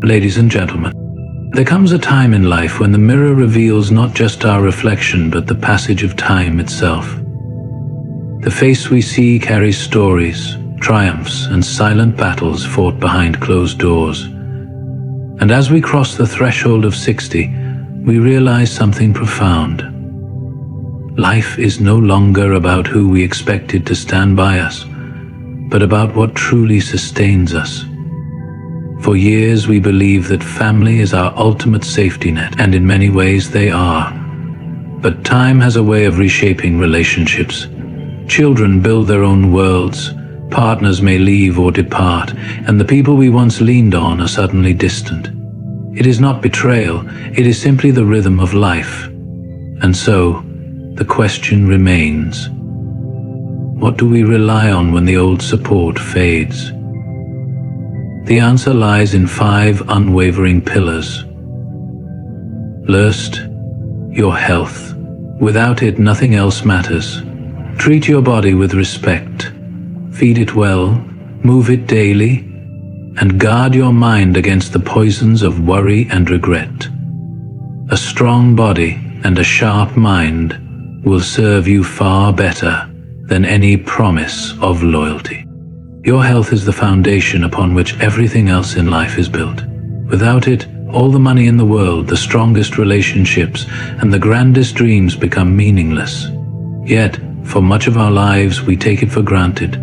Ladies and gentlemen, there comes a time in life when the mirror reveals not just our reflection but the passage of time itself. The face we see carries stories, triumphs, and silent battles fought behind closed doors. And as we cross the threshold of 60, we realize something profound. Life is no longer about who we expected to stand by us, but about what truly sustains us. For years we believe that family is our ultimate safety net, and in many ways they are. But time has a way of reshaping relationships. Children build their own worlds, partners may leave or depart, and the people we once leaned on are suddenly distant. It is not betrayal, it is simply the rhythm of life. And so, the question remains: what do we rely on when the old support fades? The answer lies in 5 unwavering pillars. First, your health. Without it, nothing else matters. Treat your body with respect. Feed it well, move it daily, and guard your mind against the poisons of worry and regret. A strong body and a sharp mind will serve you far better than any promise of loyalty. Your health is the foundation upon which everything else in life is built. Without it, all the money in the world, the strongest relationships, and the grandest dreams become meaningless. Yet, for much of our lives, we take it for granted.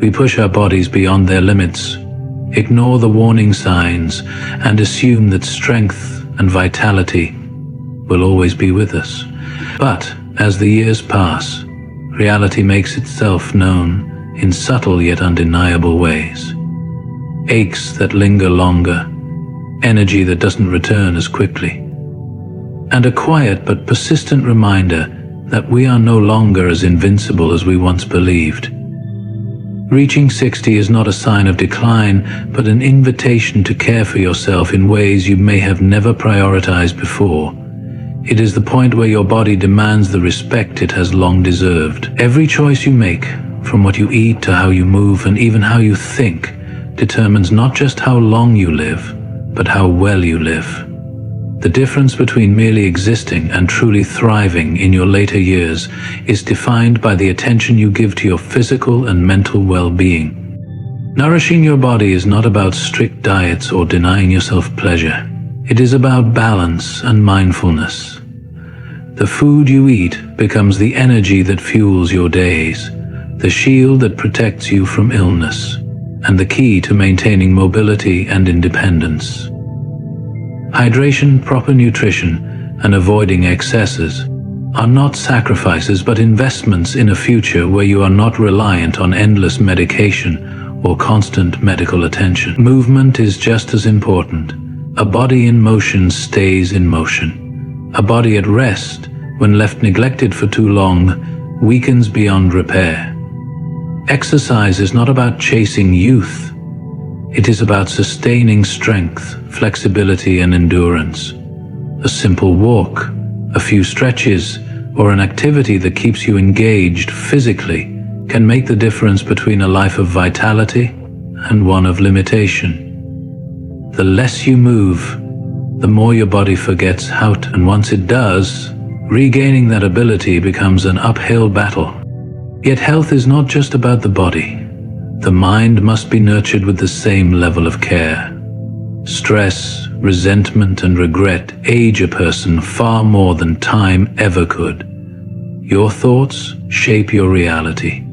We push our bodies beyond their limits, ignore the warning signs, and assume that strength and vitality will always be with us. But as the years pass, reality makes itself known in subtle yet undeniable ways. Aches that linger longer, energy that doesn't return as quickly, and a quiet but persistent reminder that we are no longer as invincible as we once believed. Reaching 60 is not a sign of decline, but an invitation to care for yourself in ways you may have never prioritized before. It is the point where your body demands the respect it has long deserved. Every choice you make, from what you eat to how you move and even how you think, determines not just how long you live, but how well you live. The difference between merely existing and truly thriving in your later years is defined by the attention you give to your physical and mental well-being. Nourishing your body is not about strict diets or denying yourself pleasure. It is about balance and mindfulness. The food you eat becomes the energy that fuels your days, the shield that protects you from illness, and the key to maintaining mobility and independence. Hydration, proper nutrition, and avoiding excesses are not sacrifices but investments in a future where you are not reliant on endless medication or constant medical attention. Movement is just as important. A body in motion stays in motion. A body at rest, when left neglected for too long, weakens beyond repair. Exercise is not about chasing youth. It is about sustaining strength, flexibility, and endurance. A simple walk, a few stretches, or an activity that keeps you engaged physically can make the difference between a life of vitality and one of limitation. The less you move, the more your body forgets how to, and once it does, regaining that ability becomes an uphill battle. Yet health is not just about the body. The mind must be nurtured with the same level of care. Stress, resentment, and regret age a person far more than time ever could. Your thoughts shape your reality.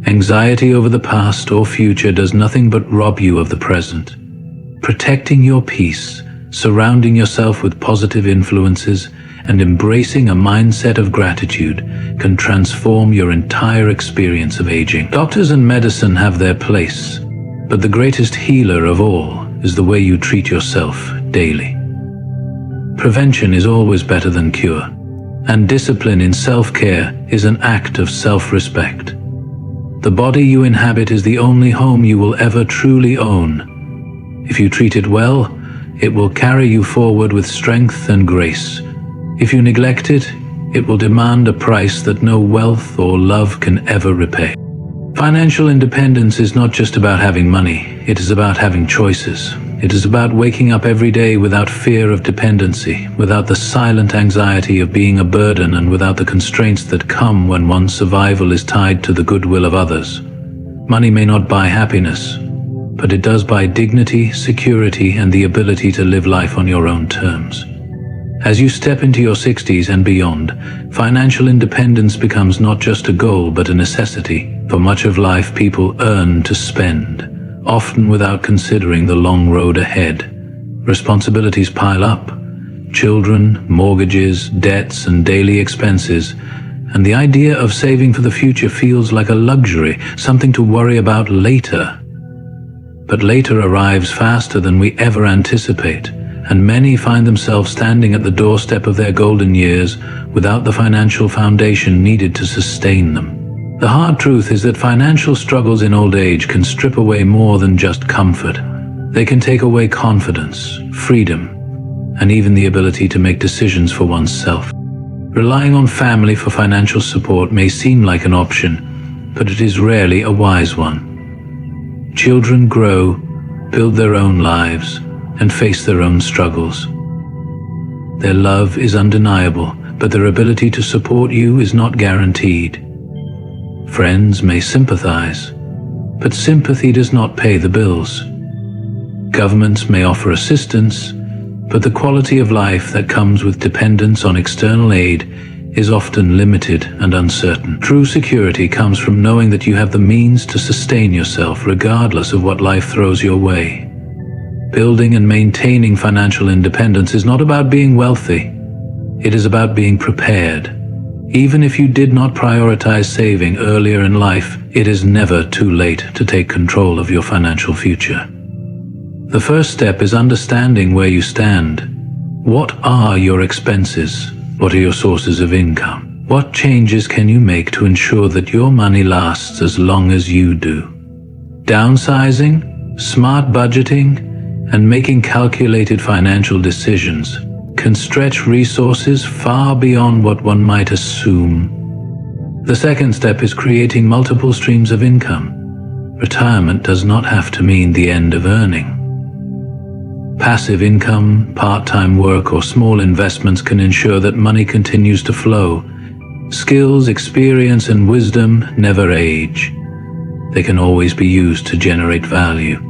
Anxiety over the past or future does nothing but rob you of the present. Protecting your peace, surrounding yourself with positive influences, and embracing a mindset of gratitude can transform your entire experience of aging. Doctors and medicine have their place, but the greatest healer of all is the way you treat yourself daily. Prevention is always better than cure, and discipline in self-care is an act of self-respect. The body you inhabit is the only home you will ever truly own. If you treat it well, it will carry you forward with strength and grace. If you neglect it, it will demand a price that no wealth or love can ever repay. Financial independence is not just about having money, it is about having choices. It is about waking up every day without fear of dependency, without the silent anxiety of being a burden, and without the constraints that come when one's survival is tied to the goodwill of others. Money may not buy happiness, but it does buy dignity, security, and the ability to live life on your own terms. As you step into your 60s and beyond, financial independence becomes not just a goal but a necessity. For much of life, people earn to spend, often without considering the long road ahead. Responsibilities pile up: children, mortgages, debts, and daily expenses, and the idea of saving for the future feels like a luxury, something to worry about later. But later arrives faster than we ever anticipate, and many find themselves standing at the doorstep of their golden years without the financial foundation needed to sustain them. The hard truth is that financial struggles in old age can strip away more than just comfort. They can take away confidence, freedom, and even the ability to make decisions for oneself. Relying on family for financial support may seem like an option, but it is rarely a wise one. Children grow, build their own lives, and face their own struggles. Their love is undeniable, but their ability to support you is not guaranteed. Friends may sympathize, but sympathy does not pay the bills. Governments may offer assistance, but the quality of life that comes with dependence on external aid is often limited and uncertain. True security comes from knowing that you have the means to sustain yourself regardless of what life throws your way. Building and maintaining financial independence is not about being wealthy. It is about being prepared. Even if you did not prioritize saving earlier in life, it is never too late to take control of your financial future. The first step is understanding where you stand. What are your expenses? What are your sources of income? What changes can you make to ensure that your money lasts as long as you do? Downsizing, smart budgeting, and making calculated financial decisions can stretch resources far beyond what one might assume. The second step is creating multiple streams of income. Retirement does not have to mean the end of earning. Passive income, part-time work, or small investments can ensure that money continues to flow. Skills, experience, and wisdom never age. They can always be used to generate value.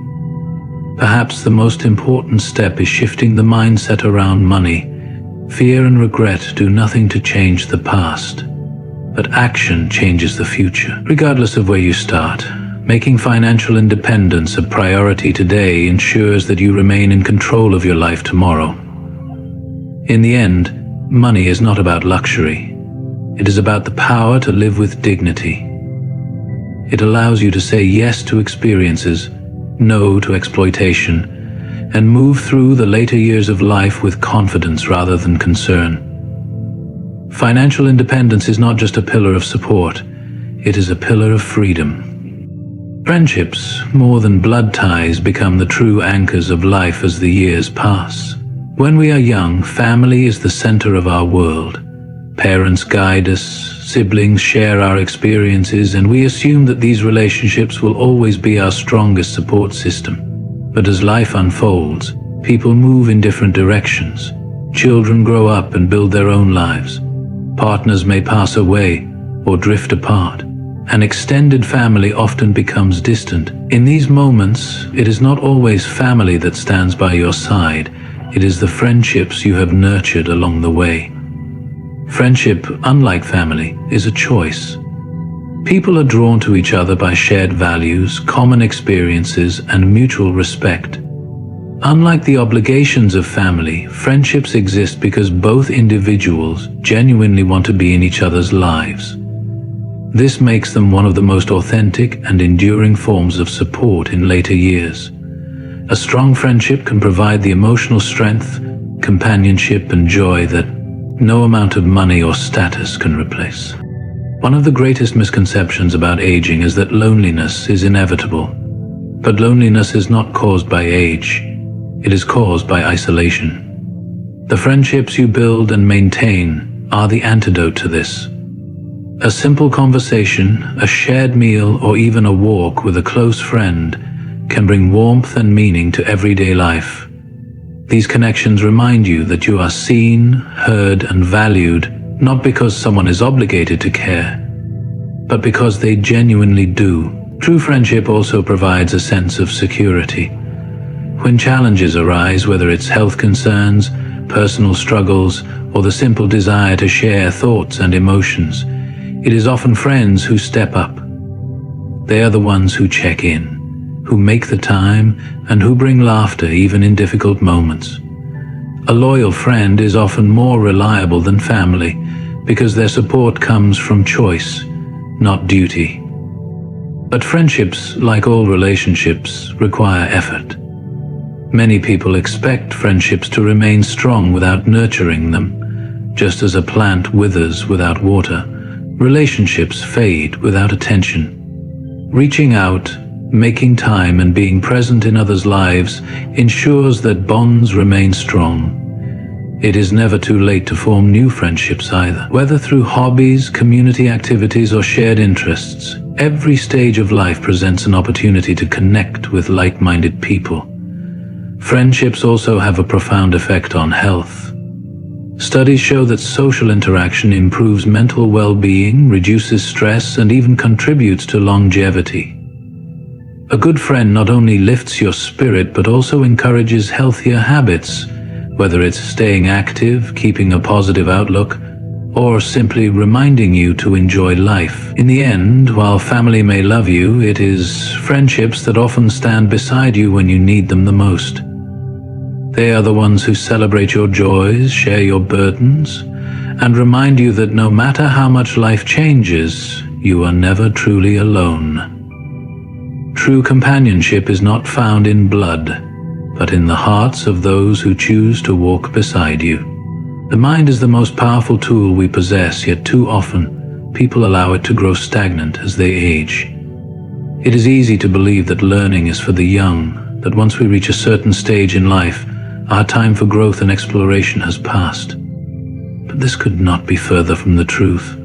Perhaps the most important step is shifting the mindset around money. Fear and regret do nothing to change the past, but action changes the future. Regardless of where you start, making financial independence a priority today ensures that you remain in control of your life tomorrow. In the end, money is not about luxury. It is about the power to live with dignity. It allows you to say yes to experiences, no to exploitation, and move through the later years of life with confidence rather than concern. Financial independence is not just a pillar of support, it is a pillar of freedom. Friendships, more than blood ties, become the true anchors of life as the years pass. When we are young, family is the center of our world. Parents guide us, siblings share our experiences, and we assume that these relationships will always be our strongest support system. But as life unfolds, people move in different directions. Children grow up and build their own lives. Partners may pass away or drift apart. An extended family often becomes distant. In these moments, it is not always family that stands by your side. It is the friendships you have nurtured along the way. Friendship, unlike family, is a choice. People are drawn to each other by shared values, common experiences, and mutual respect. Unlike the obligations of family, friendships exist because both individuals genuinely want to be in each other's lives. This makes them one of the most authentic and enduring forms of support in later years. A strong friendship can provide the emotional strength, companionship, and joy that no amount of money or status can replace. One of the greatest misconceptions about aging is that loneliness is inevitable. But loneliness is not caused by age. It is caused by isolation. The friendships you build and maintain are the antidote to this. A simple conversation, a shared meal, or even a walk with a close friend can bring warmth and meaning to everyday life. These connections remind you that you are seen, heard, and valued, not because someone is obligated to care, but because they genuinely do. True friendship also provides a sense of security. When challenges arise, whether it's health concerns, personal struggles, or the simple desire to share thoughts and emotions, it is often friends who step up. They are the ones who check in, who make the time, and who bring laughter even in difficult moments. A loyal friend is often more reliable than family because their support comes from choice, not duty. But friendships, like all relationships, require effort. Many people expect friendships to remain strong without nurturing them. Just as a plant withers without water, relationships fade without attention. Reaching out, making time, and being present in others' lives ensures that bonds remain strong. It is never too late to form new friendships either. Whether through hobbies, community activities, or shared interests, every stage of life presents an opportunity to connect with like-minded people. Friendships also have a profound effect on health. Studies show that social interaction improves mental well-being, reduces stress, and even contributes to longevity. A good friend not only lifts your spirit but also encourages healthier habits, whether it's staying active, keeping a positive outlook, or simply reminding you to enjoy life. In the end, while family may love you, it is friendships that often stand beside you when you need them the most. They are the ones who celebrate your joys, share your burdens, and remind you that no matter how much life changes, you are never truly alone. True companionship is not found in blood, but in the hearts of those who choose to walk beside you. The mind is the most powerful tool we possess, yet too often, people allow it to grow stagnant as they age. It is easy to believe that learning is for the young, that once we reach a certain stage in life, our time for growth and exploration has passed. But this could not be further from the truth.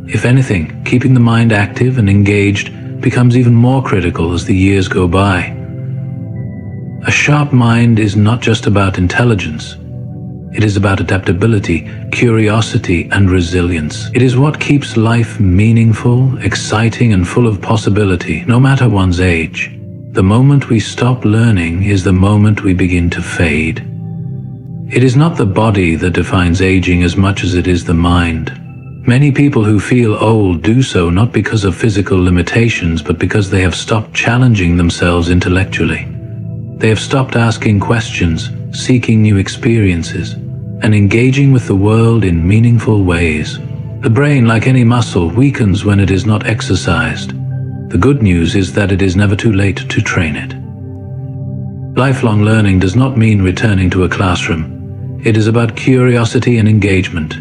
If anything, keeping the mind active and engaged becomes even more critical as the years go by. A sharp mind is not just about intelligence. It is about adaptability, curiosity, and resilience. It is what keeps life meaningful, exciting, and full of possibility, no matter one's age. The moment we stop learning is the moment we begin to fade. It is not the body that defines aging as much as it is the mind. Many people who feel old do so not because of physical limitations, but because they have stopped challenging themselves intellectually. They have stopped asking questions, seeking new experiences, and engaging with the world in meaningful ways. The brain, like any muscle, weakens when it is not exercised. The good news is that it is never too late to train it. Lifelong learning does not mean returning to a classroom. It is about curiosity and engagement.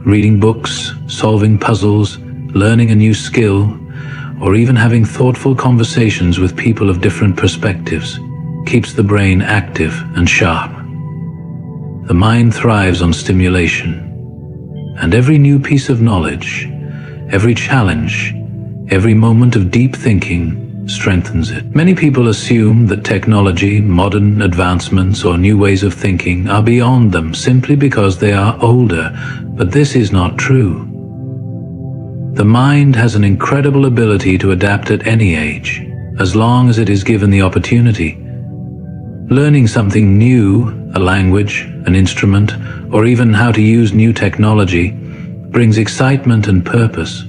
Reading books, solving puzzles, learning a new skill, or even having thoughtful conversations with people of different perspectives keeps the brain active and sharp. The mind thrives on stimulation, and every new piece of knowledge, every challenge, every moment of deep thinking strengthens it. Many people assume that technology, modern advancements, or new ways of thinking are beyond them simply because they are older, but this is not true. The mind has an incredible ability to adapt at any age, as long as it is given the opportunity. Learning something new, a language, an instrument, or even how to use new technology, brings excitement and purpose.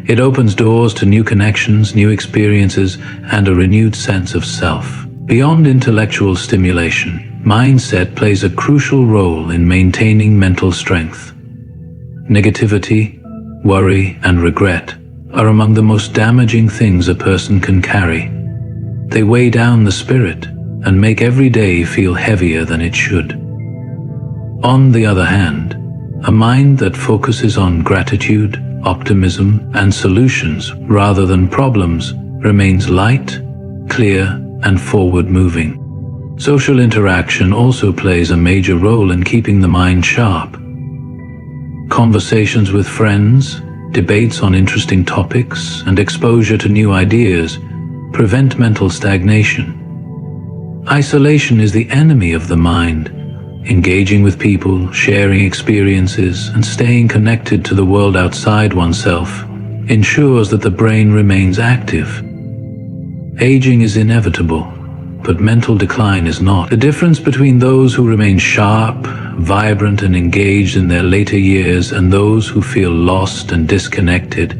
It opens doors to new connections, new experiences, and a renewed sense of self. Beyond intellectual stimulation, mindset plays a crucial role in maintaining mental strength. Negativity, worry, and regret are among the most damaging things a person can carry. They weigh down the spirit and make every day feel heavier than it should. On the other hand, a mind that focuses on gratitude, optimism, and solutions rather than problems remains light, clear, and forward-moving. Social interaction also plays a major role in keeping the mind sharp. Conversations with friends, debates on interesting topics, and exposure to new ideas prevent mental stagnation. Isolation is the enemy of the mind. Engaging with people, sharing experiences, and staying connected to the world outside oneself ensures that the brain remains active. Aging is inevitable, but mental decline is not. The difference between those who remain sharp, vibrant, and engaged in their later years and those who feel lost and disconnected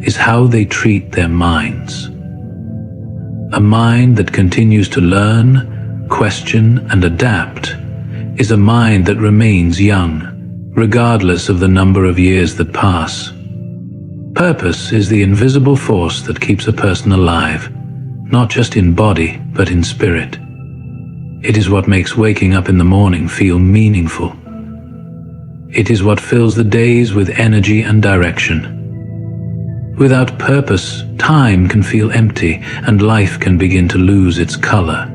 is how they treat their minds. A mind that continues to learn, question, and adapt is a mind that remains young, regardless of the number of years that pass. Purpose is the invisible force that keeps a person alive, not just in body, but in spirit. It is what makes waking up in the morning feel meaningful. It is what fills the days with energy and direction. Without purpose, time can feel empty and life can begin to lose its color.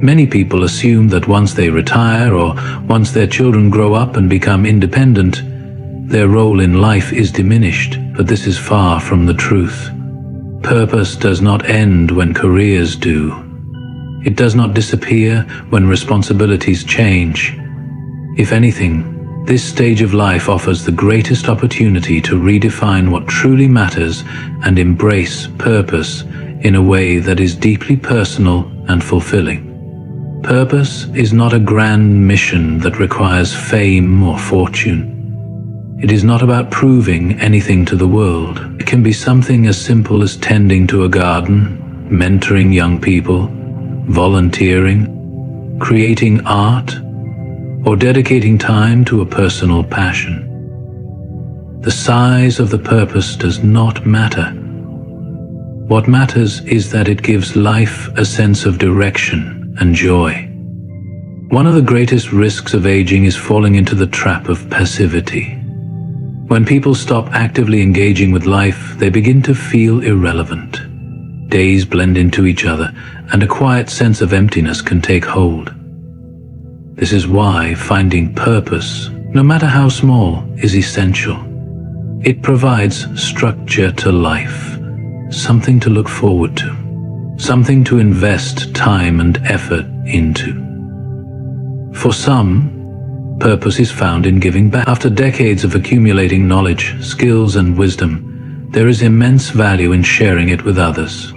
Many people assume that once they retire or once their children grow up and become independent, their role in life is diminished, but this is far from the truth. Purpose does not end when careers do. It does not disappear when responsibilities change. If anything, this stage of life offers the greatest opportunity to redefine what truly matters and embrace purpose in a way that is deeply personal and fulfilling. Purpose is not a grand mission that requires fame or fortune. It is not about proving anything to the world. It can be something as simple as tending to a garden, mentoring young people, volunteering, creating art, or dedicating time to a personal passion. The size of the purpose does not matter. What matters is that it gives life a sense of direction and joy. One of the greatest risks of aging is falling into the trap of passivity. When people stop actively engaging with life, they begin to feel irrelevant. Days blend into each other, and a quiet sense of emptiness can take hold. This is why finding purpose, no matter how small, is essential. It provides structure to life, something to look forward to, something to invest time and effort into. For some, purpose is found in giving back. After decades of accumulating knowledge, skills, and wisdom, there is immense value in sharing it with others.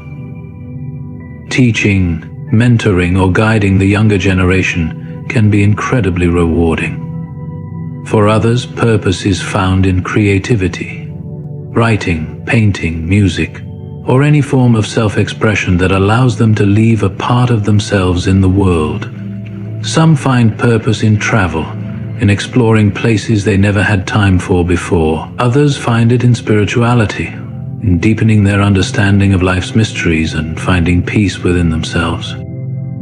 Teaching, mentoring, or guiding the younger generation can be incredibly rewarding. For others, purpose is found in creativity, writing, painting, music, or any form of self-expression that allows them to leave a part of themselves in the world. Some find purpose in travel, in exploring places they never had time for before. Others find it in spirituality, in deepening their understanding of life's mysteries and finding peace within themselves.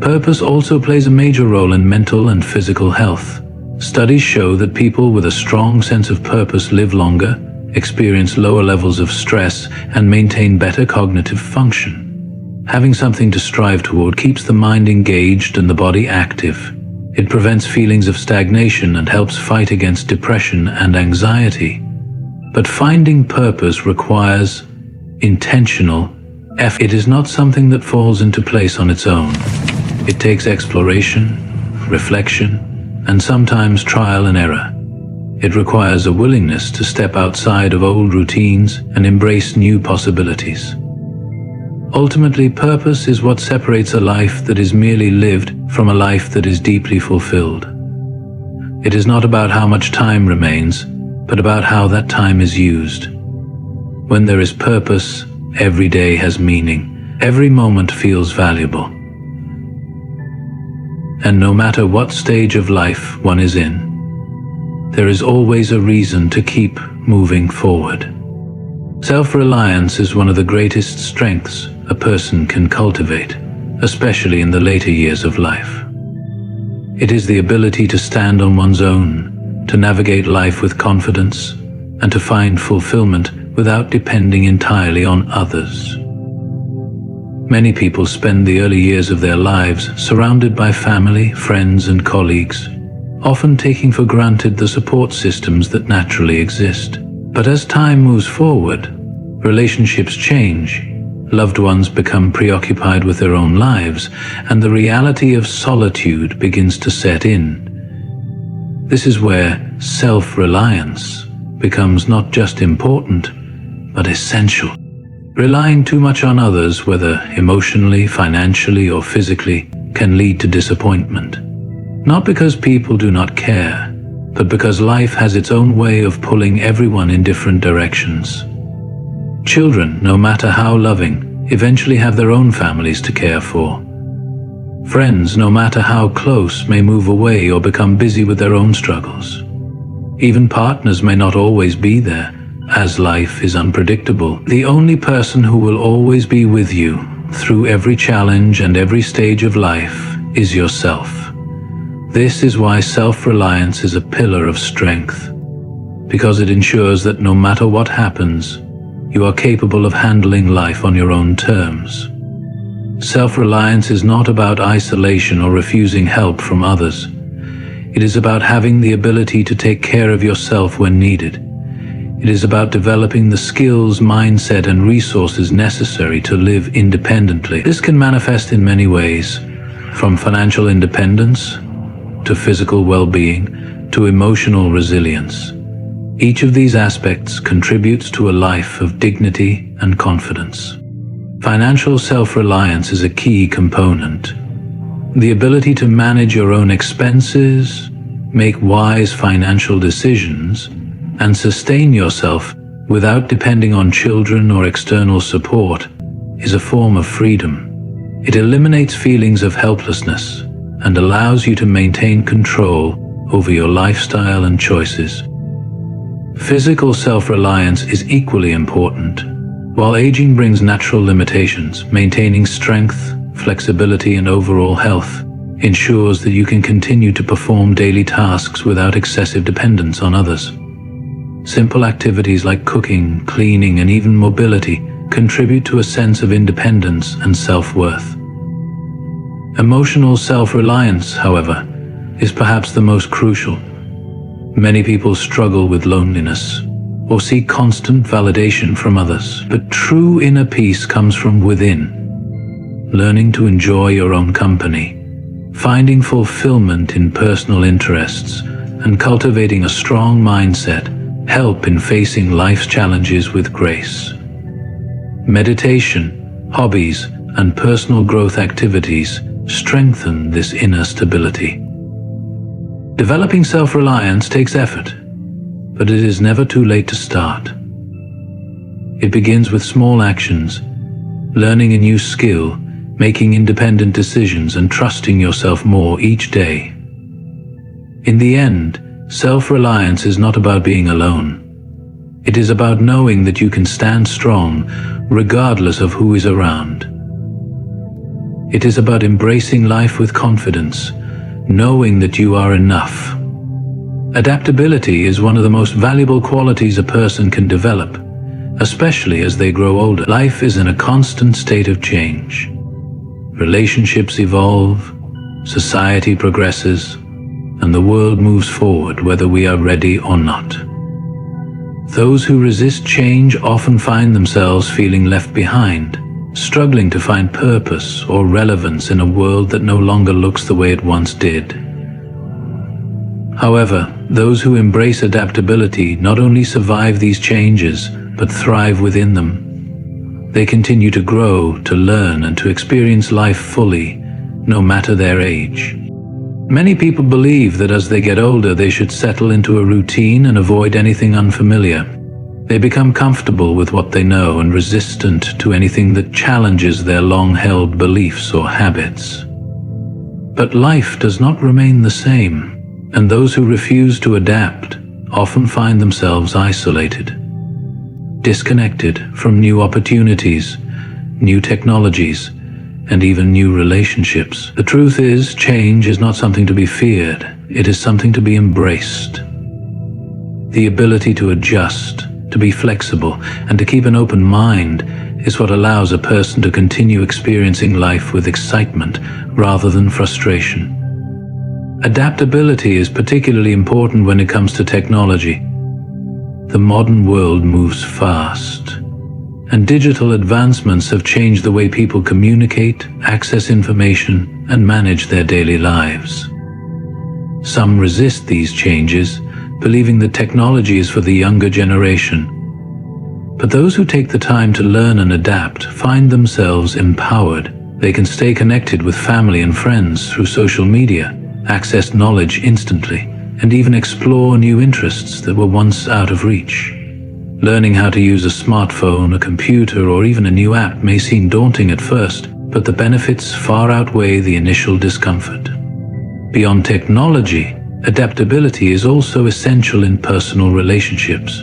Purpose also plays a major role in mental and physical health. Studies show that people with a strong sense of purpose live longer, experience lower levels of stress, and maintain better cognitive function. Having something to strive toward keeps the mind engaged and the body active. It prevents feelings of stagnation and helps fight against depression and anxiety. But finding purpose requires intentional effort. It is not something that falls into place on its own. It takes exploration, reflection, and sometimes trial and error. It requires a willingness to step outside of old routines and embrace new possibilities. Ultimately, purpose is what separates a life that is merely lived from a life that is deeply fulfilled. It is not about how much time remains, but about how that time is used. When there is purpose, every day has meaning. Every moment feels valuable. And no matter what stage of life one is in, there is always a reason to keep moving forward. Self-reliance is one of the greatest strengths a person can cultivate, especially in the later years of life. It is the ability to stand on one's own, to navigate life with confidence, and to find fulfillment without depending entirely on others. Many people spend the early years of their lives surrounded by family, friends, and colleagues, often taking for granted the support systems that naturally exist. But as time moves forward, relationships change, loved ones become preoccupied with their own lives, and the reality of solitude begins to set in. This is where self-reliance becomes not just important, but essential. Relying too much on others, whether emotionally, financially, or physically, can lead to disappointment. Not because people do not care, but because life has its own way of pulling everyone in different directions. Children, no matter how loving, eventually have their own families to care for. Friends, no matter how close, may move away or become busy with their own struggles. Even partners may not always be there, as life is unpredictable. The only person who will always be with you through every challenge and every stage of life is yourself. This is why self-reliance is a pillar of strength, because it ensures that no matter what happens, you are capable of handling life on your own terms. Self-reliance is not about isolation or refusing help from others. It is about having the ability to take care of yourself when needed. It is about developing the skills, mindset, and resources necessary to live independently. This can manifest in many ways, from financial independence to physical well-being to emotional resilience. Each of these aspects contributes to a life of dignity and confidence. Financial self-reliance is a key component. The ability to manage your own expenses, make wise financial decisions, and sustain yourself without depending on children or external support is a form of freedom. It eliminates feelings of helplessness and allows you to maintain control over your lifestyle and choices. Physical self-reliance is equally important. While aging brings natural limitations, maintaining strength, flexibility, and overall health ensures that you can continue to perform daily tasks without excessive dependence on others. Simple activities like cooking, cleaning, and even mobility contribute to a sense of independence and self-worth. Emotional self-reliance, however, is perhaps the most crucial. Many people struggle with loneliness or seek constant validation from others, but true inner peace comes from within. Learning to enjoy your own company, finding fulfillment in personal interests, and cultivating a strong mindset help in facing life's challenges with grace. Meditation, hobbies, and personal growth activities strengthen this inner stability. Developing self-reliance takes effort, but it is never too late to start. It begins with small actions, learning a new skill, making independent decisions, and trusting yourself more each day. In the end, self-reliance is not about being alone. It is about knowing that you can stand strong regardless of who is around. It is about embracing life with confidence, knowing that you are enough. Adaptability is one of the most valuable qualities a person can develop, especially as they grow older. Life is in a constant state of change. Relationships evolve, society progresses, and the world moves forward whether we are ready or not. Those who resist change often find themselves feeling left behind, struggling to find purpose or relevance in a world that no longer looks the way it once did. However, those who embrace adaptability not only survive these changes, but thrive within them. They continue to grow, to learn, and to experience life fully, no matter their age. Many people believe that as they get older, they should settle into a routine and avoid anything unfamiliar. They become comfortable with what they know and resistant to anything that challenges their long-held beliefs or habits. But life does not remain the same, and those who refuse to adapt often find themselves isolated, disconnected from new opportunities, new technologies, and even new relationships. The truth is, change is not something to be feared. It is something to be embraced. The ability to adjust, to be flexible, and to keep an open mind is what allows a person to continue experiencing life with excitement rather than frustration. Adaptability is particularly important when it comes to technology. The modern world moves fast, and digital advancements have changed the way people communicate, access information, and manage their daily lives. Some resist these changes, believing that technology is for the younger generation. But those who take the time to learn and adapt find themselves empowered. They can stay connected with family and friends through social media, access knowledge instantly, and even explore new interests that were once out of reach. Learning how to use a smartphone, a computer, or even a new app may seem daunting at first, but the benefits far outweigh the initial discomfort. Beyond technology, adaptability is also essential in personal relationships.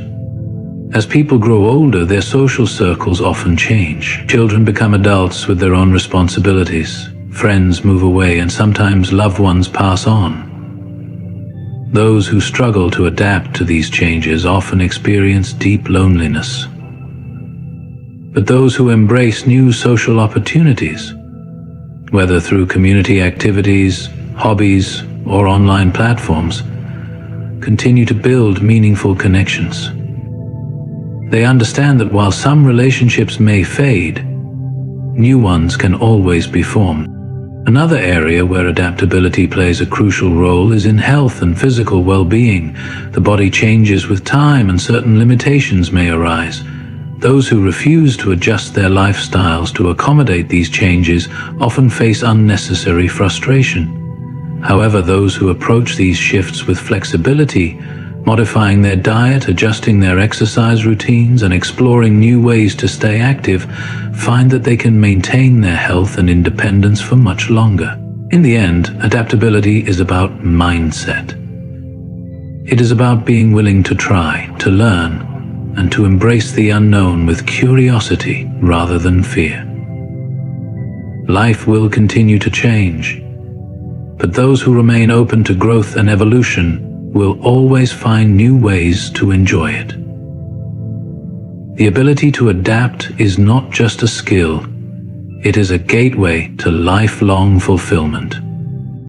As people grow older, their social circles often change. Children become adults with their own responsibilities. Friends move away, and sometimes loved ones pass on. Those who struggle to adapt to these changes often experience deep loneliness. But those who embrace new social opportunities, whether through community activities, hobbies, or online platforms, continue to build meaningful connections. They understand that while some relationships may fade, new ones can always be formed. Another area where adaptability plays a crucial role is in health and physical well-being. The body changes with time, and certain limitations may arise. Those who refuse to adjust their lifestyles to accommodate these changes often face unnecessary frustration. However, those who approach these shifts with flexibility, modifying their diet, adjusting their exercise routines, and exploring new ways to stay active, find that they can maintain their health and independence for much longer. In the end, adaptability is about mindset. It is about being willing to try, to learn, and to embrace the unknown with curiosity rather than fear. Life will continue to change, but those who remain open to growth and evolution will always find new ways to enjoy it. The ability to adapt is not just a skill, it is a gateway to lifelong fulfillment.